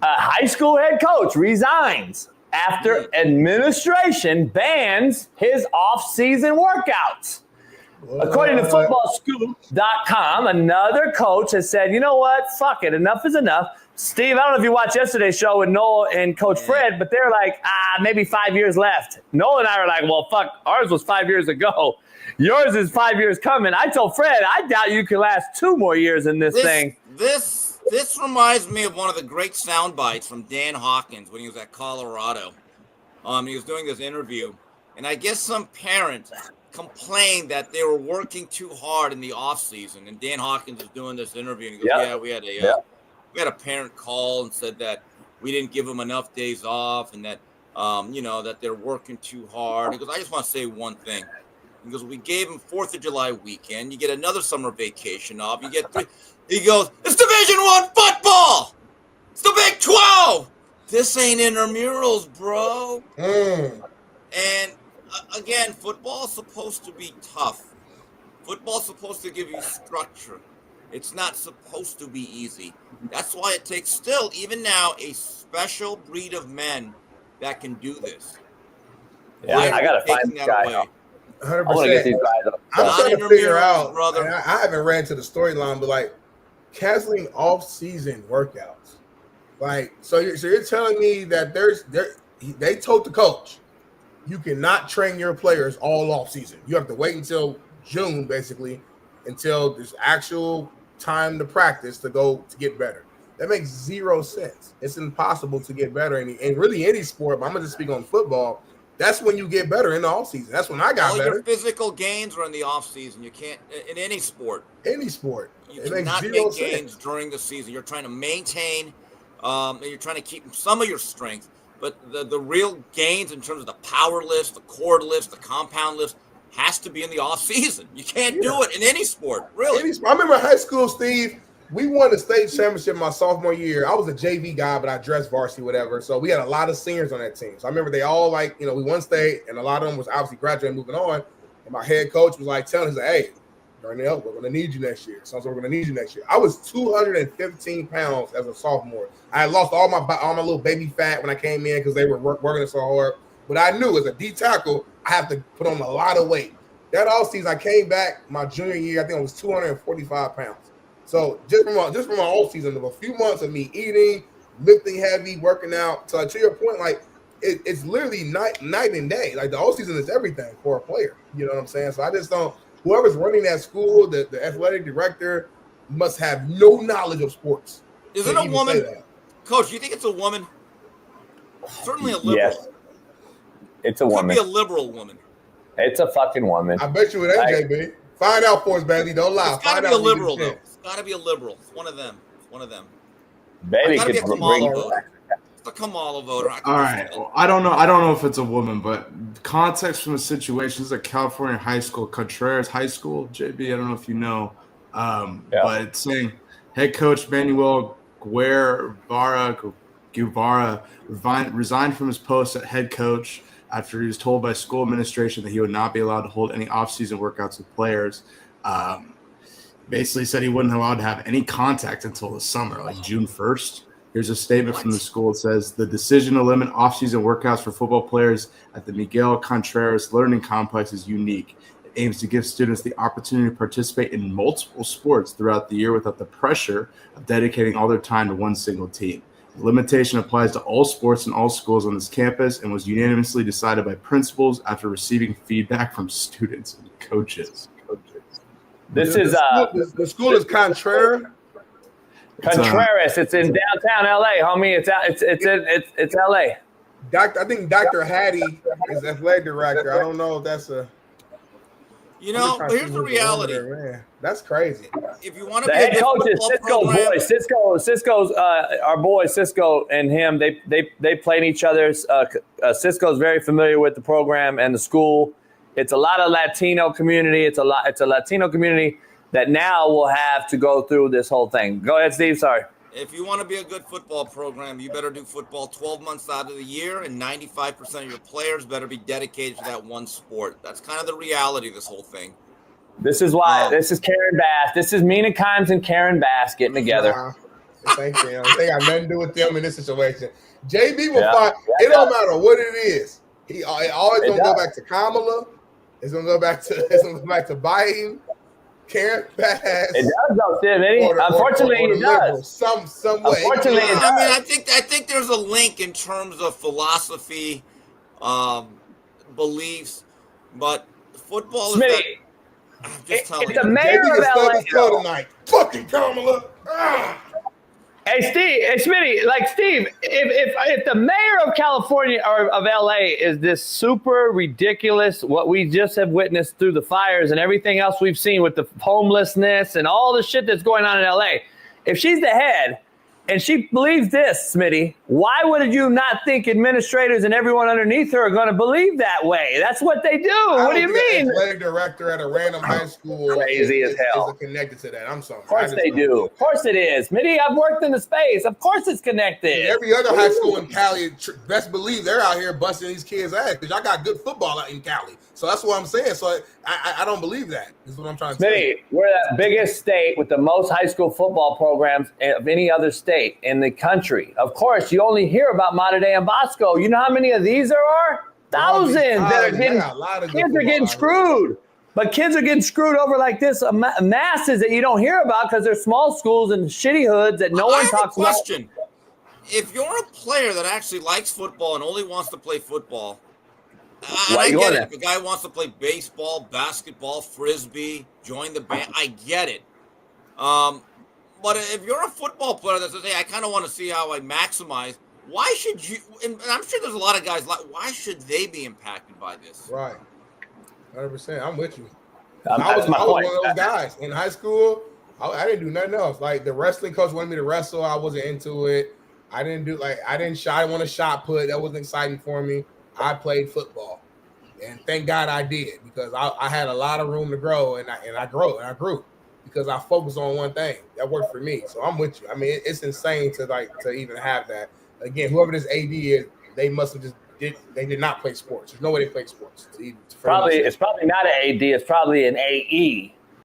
high school head coach resigns after administration bans his off-season workouts. According to footballscoop.com, another coach has said, you know what? Fuck it. Enough is enough. Steve, I don't know if you watched yesterday's show with Noel and Coach Fred, but they're like, maybe 5 years left. Noel and I are like, well, fuck, ours was 5 years ago. Yours is 5 years coming. I told Fred, I doubt you can last 2 more years in this thing. This reminds me of one of the great sound bites from Dan Hawkins when he was at Colorado. He was doing this interview, and I guess some parent complained that they were working too hard in the offseason. And Dan Hawkins was doing this interview, and he goes, we had a parent call and said that we didn't give them enough days off and that, that they're working too hard. He goes, I just want to say one thing. He goes, we gave them 4th of July weekend. You get another summer vacation off. You get 3. He goes, it's Division I football. It's the Big 12. This ain't intramurals, bro. And again, football's supposed to be tough. Football's supposed to give you structure. It's not supposed to be easy. That's why it takes still, even now, a special breed of men that can do this. Yeah, I got to find this guy. 100%. I want to get these guys up. I'm trying to figure out, brother. I haven't ran to the storyline, but like canceling off-season workouts. Like, so you're telling me that they told the coach, you cannot train your players all off-season. You have to wait until June, basically, until there's actual time to practice to get better. That makes zero sense. It's impossible to get better in really any sport, but I'm going to speak on football. That's when you get better in the offseason. That's when I got better. All your physical gains are in the offseason. You can't in any sport. Any sport. You cannot make gains during the season. You're trying to maintain, and you're trying to keep some of your strength. But the real gains in terms of the power lifts, the cord lifts, the compound lifts has to be in the offseason. You can't do it in any sport, really. I remember high school, Steve. We won the state championship my sophomore year. I was a JV guy, but I dressed varsity, whatever. So we had a lot of seniors on that team. So I remember they all we won state, and a lot of them was obviously graduating, moving on. And my head coach was like telling us, hey, Darnell, we're going to need you next year. So we're going to need you next year. I was 215 pounds as a sophomore. I had lost all my little baby fat when I came in because they were working so hard. But I knew as a D tackle, I have to put on a lot of weight. That offseason, I came back my junior year. I think I was 245 pounds. So just from my off season of a few months of me eating, lifting heavy, working out. So to your point, like it's literally night and day. Like the off season is everything for a player. You know what I'm saying? So I just don't. Whoever's running that school, the athletic director, must have no knowledge of sports. Is it a woman, Coach? You think it's a woman? Certainly a liberal. Yes, it's a woman. Could be a liberal woman. It's a fucking woman. I bet you it ain't, JB. Find out for us, baby. Don't lie. It's got to be a liberal, though. It's got to be a liberal. It's one of them. Baby could be a Kamala voter. It's a Kamala voter. All right. Well, I don't know if it's a woman, but context from the situation is at California high school, Contreras High School. JB, I don't know if you know, but it's saying head coach Manuel Guevara resigned from his post at head coach after he was told by school administration that he would not be allowed to hold any off-season workouts with players. Basically said he wasn't allowed to have any contact until the summer, like June 1st. Here's a statement from the school. It says, the decision to limit off-season workouts for football players at the Miguel Contreras Learning Complex is unique. It aims to give students the opportunity to participate in multiple sports throughout the year without the pressure of dedicating all their time to one single team. The limitation applies to all sports and all schools on this campus and was unanimously decided by principals after receiving feedback from students and coaches. The school is Contreras. Contreras. It's in downtown LA, homie. It's LA. I think Dr. Hattie is athletic director. I don't know if that's a. But here's the reality. Man. That's crazy. If you want to the be head a coach is football Cisco's program, boy. Cisco's our boy Cisco and him. They played each other's. Cisco's very familiar with the program and the school. It's a lot of Latino community. It's a Latino community that now will have to go through this whole thing. Go ahead, Steve. Sorry. If you want to be a good football program, you better do football 12 months out of the year, and 95% of your players better be dedicated to that one sport. That's kind of the reality of this whole thing. This is why this is Karen Bass. This is Mina Kimes and Karen Bass getting together. Thank you. They got nothing to do with them in this situation. JB will find. It don't matter what it is. He always gonna go back to Kamala. It's gonna go back to. It's gonna go back to Biden. Karen Bass. It does, though, Smitty. Unfortunately, it does. Some way. Unfortunately, it does. I mean, I think there's a link in terms of philosophy, beliefs, but football is. Smitty, I'm just telling if the you. mayor of LA tonight. Fucking Kamala. Hey, Steve. Hey, Smitty. Like Steve, if the mayor of California or of LA is this super ridiculous, what we just have witnessed through the fires and everything else we've seen with the homelessness and all the shit that's going on in LA, if she's the head and she believes this, Smitty, why would you not think administrators and everyone underneath her are going to believe that way? That's what they do. What do you mean? Athletic director at a random high school Crazy as hell. is connected to that. I'm sorry. Of course they do. Of course it is. Smitty, I've worked in the space. Of course it's connected. Every other high school in Cali, best believe they're out here busting these kids' ass because y'all got good football out in Cali. So that's what I'm saying. So I don't believe that. Is what I'm trying to say. Smitty, we're the biggest state with the most high school football programs of any other state in the country. Of course, you only hear about Mater Dei and Bosco. You know how many of these there are? Thousands that are getting, kids are getting screwed. But kids are getting screwed over like this, masses that you don't hear about because they're small schools and shitty hoods that no one talks about. Question. If you're a player that actually likes football and only wants to play football, I get it. If a guy wants to play baseball, basketball, frisbee, join the band, I get it. But if you're a football player that says, hey, I kind of want to see how I maximize, why should you? And I'm sure there's a lot of guys like, why should they be impacted by this? Right. 100%. I'm with you. I was one of those guys in high school. I didn't do nothing else. Like the wrestling coach wanted me to wrestle. I wasn't into it. I didn't want a shot put. That wasn't exciting for me. I played football, and thank God I did because I had a lot of room to grow, and I grew because I focused on one thing that worked for me. So I'm with you. I mean, it's insane to even have that. Again, whoever this AD is, they must have they did not play sports. There's no way they played sports. It's probably not an AD. It's probably an AE.